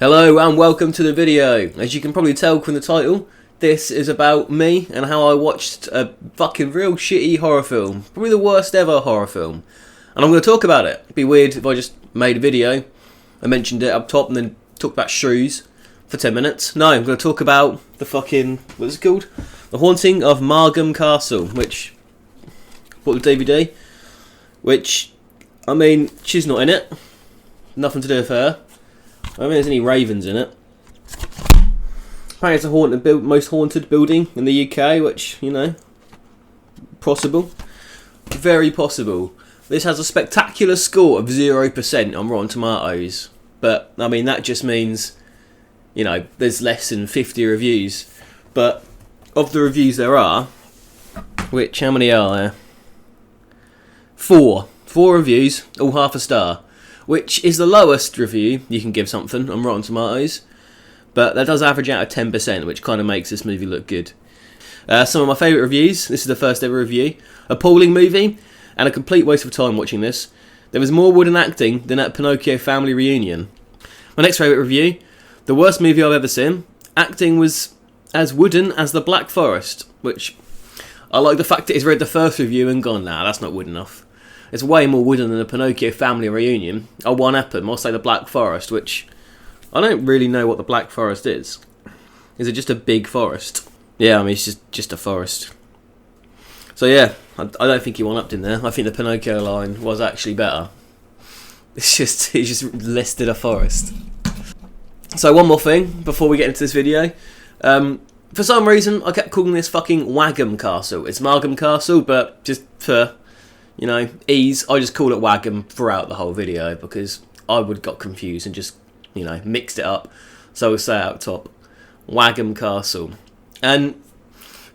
Hello and welcome to the video. As you can probably tell from the title, this is about me and how I watched a fucking real shitty horror film. Probably the worst ever horror film. And I'm going to talk about it. It'd be weird if I just made a video, I mentioned it up top and then talked about shrews for 10 minutes. No, I'm going to talk about the fucking, what's it called? The Haunting of Margam Castle, which, bought the DVD, which, I mean, she's not in it. Nothing to do with her. I don't think there's any ravens in it. Apparently it's the most haunted building in the UK, which, you know, possible. Very possible. This has a spectacular score of 0% on Rotten Tomatoes. But, I mean, that just means, you know, there's less than 50 reviews. But, of the reviews there are, which, how many are there? 4. 4 reviews, all half a star. Which is the lowest review you can give something on Rotten Tomatoes. But that does average out at 10%, which kind of makes this movie look good. Some of my favourite reviews. This is the first ever review. Appalling movie, and a complete waste of time watching this. There was more wooden acting than at Pinocchio Family Reunion. My next favourite review. The worst movie I've ever seen. Acting was as wooden as the Black Forest. Which, I like the fact that he's read the first review and gone, nah, that's not wood enough. It's way more wooden than the Pinocchio Family Reunion. I'll one-up him. I'll say the Black Forest, which I don't really know what the Black Forest is. Is it just a big forest? Yeah, I mean, it's just a forest. So yeah, I don't think he one-upped in there. I think the Pinocchio line was actually better. He just listed a forest. So one more thing before we get into this video. For some reason, I kept calling this fucking Margam Castle. It's Margam Castle, but just for, you know, ease, I just call it Margam throughout the whole video because I would got confused and just, you know, mixed it up. So we'll say out top, Margam Castle. And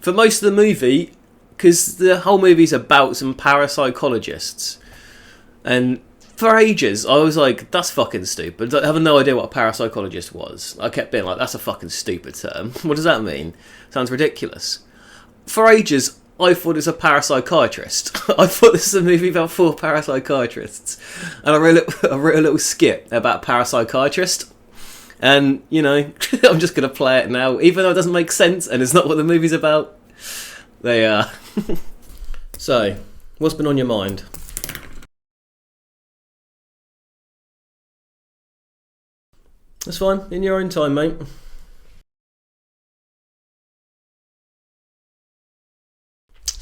for most of the movie, because the whole movie's about some parapsychologists, and for ages I was like, that's fucking stupid. I have no idea what a parapsychologist was. I kept being like, that's a fucking stupid term. What does that mean? Sounds ridiculous. For ages I thought it was a parapsychiatrist. I thought this was a movie about 4 parapsychiatrists. And I wrote a little skit about parapsychiatrist. And, you know, I'm just going to play it now. Even though it doesn't make sense and it's not what the movie's about. They are. So, what's been on your mind? That's fine. In your own time, mate.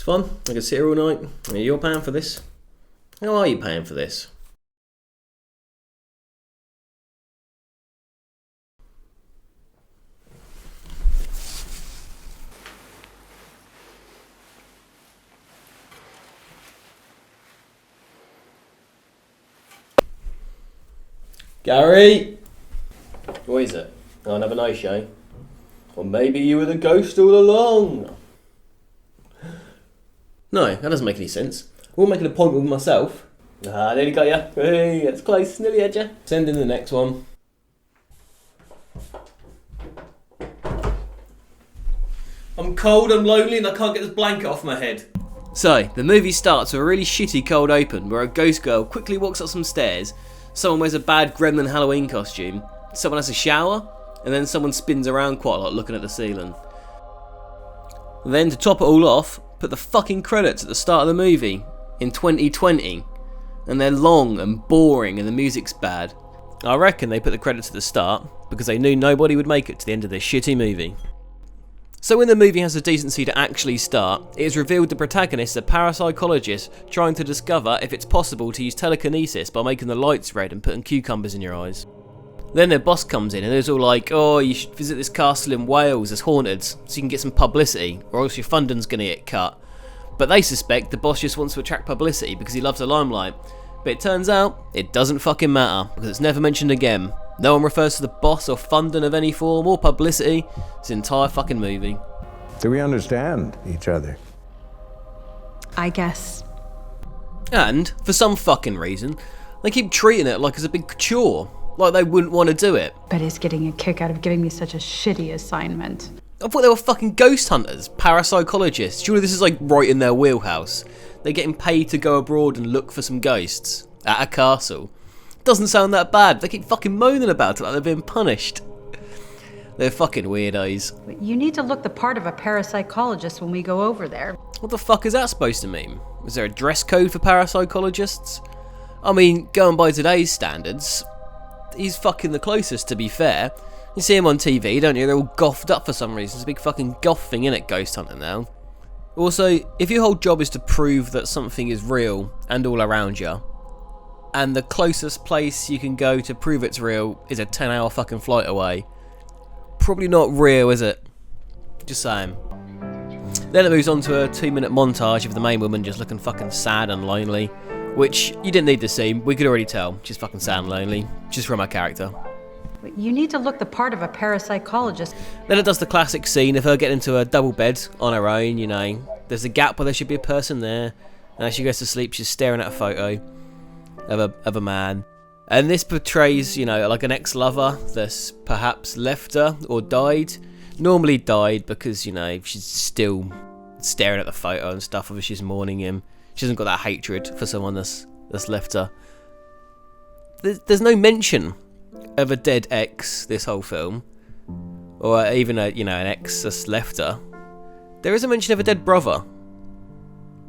Fun. I can sit here all night. You're paying for this. How are you paying for this? Gary! What is it? Oh, another no-show. Or maybe you were the ghost all along. No, that doesn't make any sense. We'll make an appointment with myself. Ah, nearly got ya. Hey, that's close. Nearly had ya. Send in the next one. I'm cold, I'm lonely, and I can't get this blanket off my head. So, the movie starts with a really shitty cold open where a ghost girl quickly walks up some stairs, someone wears a bad gremlin Halloween costume, someone has a shower, and then someone spins around quite a lot looking at the ceiling. Then, to top it all off, put the fucking credits at the start of the movie in 2020, and they're long and boring and the music's bad. I reckon they put the credits at the start because they knew nobody would make it to the end of this shitty movie. So when the movie has the decency to actually start, it is revealed the protagonist is a parapsychologist trying to discover if it's possible to use telekinesis by making the lights red and putting cucumbers in your eyes. Then their boss comes in and it's all like, oh, you should visit this castle in Wales, it's haunted, so you can get some publicity, or else your funding's going to get cut. But they suspect the boss just wants to attract publicity because he loves the limelight. But it turns out, it doesn't fucking matter, because it's never mentioned again. No one refers to the boss or funding of any form or publicity this entire fucking movie. Do we understand each other? I guess. And, for some fucking reason, they keep treating it like it's a big chore. Like they wouldn't want to do it. But he's getting a kick out of giving me such a shitty assignment. I thought they were fucking ghost hunters, parapsychologists. Surely this is like right in their wheelhouse. They're getting paid to go abroad and look for some ghosts at a castle. Doesn't sound that bad. They keep fucking moaning about it like they're being punished. They're fucking weirdos. But you need to look the part of a parapsychologist when we go over there. What the fuck is that supposed to mean? Is there a dress code for parapsychologists? I mean, going by today's standards, he's fucking the closest, to be fair. You see him on TV, don't you? They're all goffed up for some reason. It's a big fucking goth thing, innit, ghost hunting now. Also, if your whole job is to prove that something is real and all around you, and the closest place you can go to prove it's real is a 10-hour fucking flight away, probably not real, is it? Just saying. Then it moves on to a 2-minute montage of the main woman just looking fucking sad and lonely, which you didn't need to see. We could already tell she's fucking sad and lonely, just from her character. But you need to look the part of a parapsychologist. Then it does the classic scene of her getting into a double bed on her own, you know. There's a gap where there should be a person there, and as she goes to sleep, she's staring at a photo of a man. And this portrays, you know, like an ex-lover that's perhaps left her or died. Normally died because, you know, she's still staring at the photo and stuff, or she's mourning him. She hasn't got that hatred for someone that's left her. There's no mention of a dead ex this whole film, or even an ex that's left her. There is a mention of a dead brother.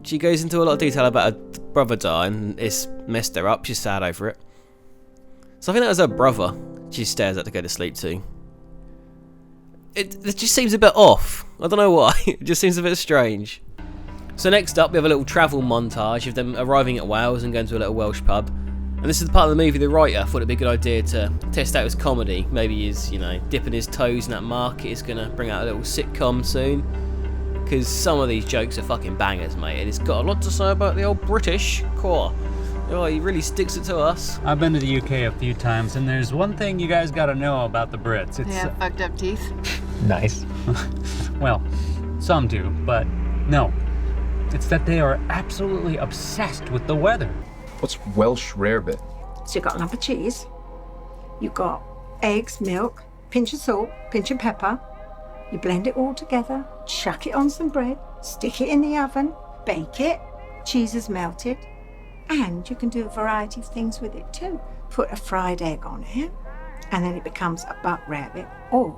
She goes into a lot of detail about her brother dying, and it's messed her up. She's sad over it. So I think that was her brother she stares at to go to sleep to. It just seems a bit off. I don't know why. It just seems a bit strange. So next up, we have a little travel montage of them arriving at Wales and going to a little Welsh pub. And this is the part of the movie the writer thought it'd be a good idea to test out his comedy. Maybe he's, dipping his toes in that market. He's going to bring out a little sitcom soon. Because some of these jokes are fucking bangers, mate. And it's got a lot to say about the old British core. Oh, he really sticks it to us. I've been to the UK a few times, and there's one thing you guys gotta know about the Brits. It's They have fucked up teeth. nice. Well, some do, but no. It's that they are absolutely obsessed with the weather. What's Welsh rarebit? So you've got a lump of cheese, you've got eggs, milk, pinch of salt, pinch of pepper. You blend it all together, chuck it on some bread, stick it in the oven, bake it, cheese is melted, and you can do a variety of things with it too. Put a fried egg on it, and then it becomes a butt rabbit, or,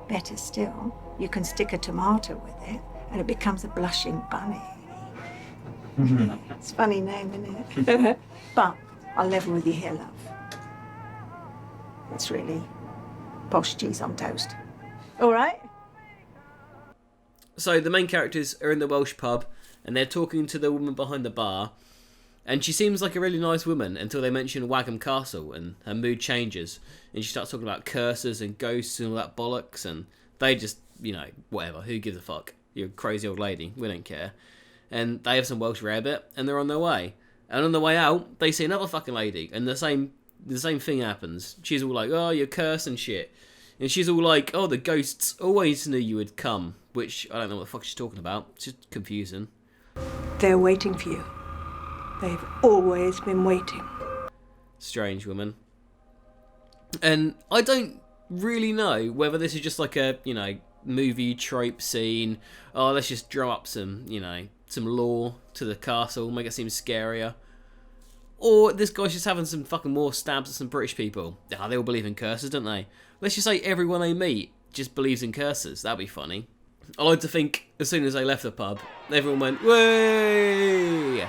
better still, you can stick a tomato with it, and it becomes a blushing bunny. It's a funny name, isn't it? But I'll level with you here, love. It's really posh cheese on toast. All right? So the main characters are in the Welsh pub, and they're talking to the woman behind the bar, and she seems like a really nice woman until they mention Margam Castle, and her mood changes, and she starts talking about curses and ghosts and all that bollocks, and they just, whatever, who gives a fuck? You're a crazy old lady, we don't care. And they have some Welsh rarebit, and they're on their way. And on the way out, they see another fucking lady, and the same thing happens. She's all like, oh, you're cursed and shit. And she's all like, oh, the ghosts always knew you would come, which I don't know what the fuck she's talking about. It's just confusing. They're waiting for you. They've always been waiting. Strange woman. And I don't really know whether this is just like a, movie trope scene. Oh, let's just drum up some, some lore to the castle, make it seem scarier. Or this guy's just having some fucking more stabs at some British people. Ah, they all believe in curses, don't they? Let's just say everyone they meet just believes in curses. That'd be funny. I like to think as soon as they left the pub, everyone went, "Way!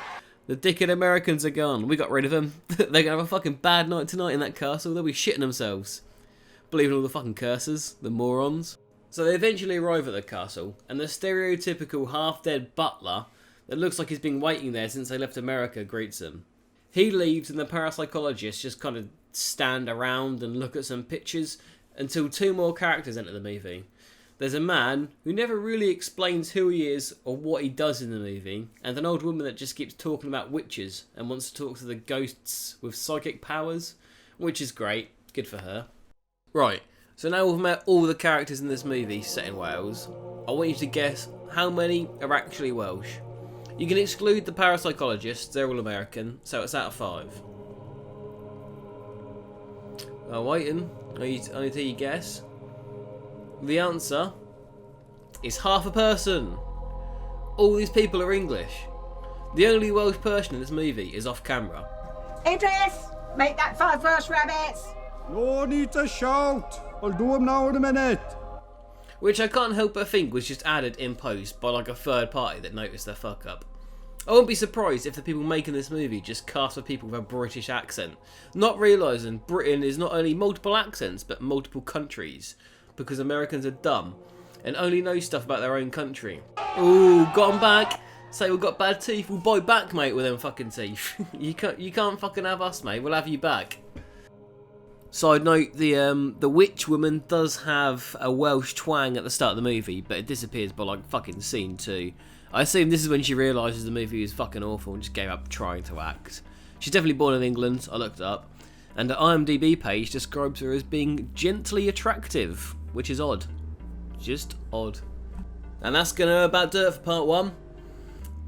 The dickhead Americans are gone. We got rid of them. They're gonna have a fucking bad night tonight in that castle. They'll be shitting themselves. Believing all the fucking curses, the morons." So they eventually arrive at the castle, and the stereotypical half-dead butler that looks like he's been waiting there since they left America greets them. He leaves, and the parapsychologists just kind of stand around and look at some pictures until two more characters enter the movie. There's a man who never really explains who he is or what he does in the movie, and an old woman that just keeps talking about witches and wants to talk to the ghosts with psychic powers, which is great. Good for her. Right, so now we've met all the characters in this movie set in Wales. I want you to guess how many are actually Welsh. You can exclude the parapsychologists, they're all American, so it's out of 5. I'm waiting. I need to hear you guess. The answer is half a person. All these people are English. The only Welsh person in this movie is off camera. Idris! Make that 5 Welsh rabbits. No need to shout. I'll do them now in a minute. Which I can't help but think was just added in post by like a third party that noticed their fuck up. I wouldn't be surprised if the people making this movie just cast for people with a British accent, not realising Britain is not only multiple accents but multiple countries, because Americans are dumb and only know stuff about their own country. Ooh, got 'em back. Say we've got bad teeth, we'll bite back, mate, with them fucking teeth. you can't fucking have us, mate. We'll have you back. Side note: the witch woman does have a Welsh twang at the start of the movie, but it disappears by like fucking scene 2. I assume this is when she realises the movie is fucking awful and just gave up trying to act. She's definitely born in England. I looked it up, and the IMDb page describes her as being gently attractive, which is odd. Just odd. And that's gonna about do it for part 1.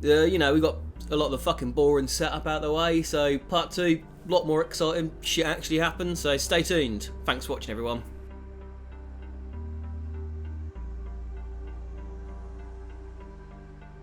We got a lot of the fucking boring setup out of the way, so part 2, a lot more exciting shit actually happens, so stay tuned. Thanks for watching, everyone.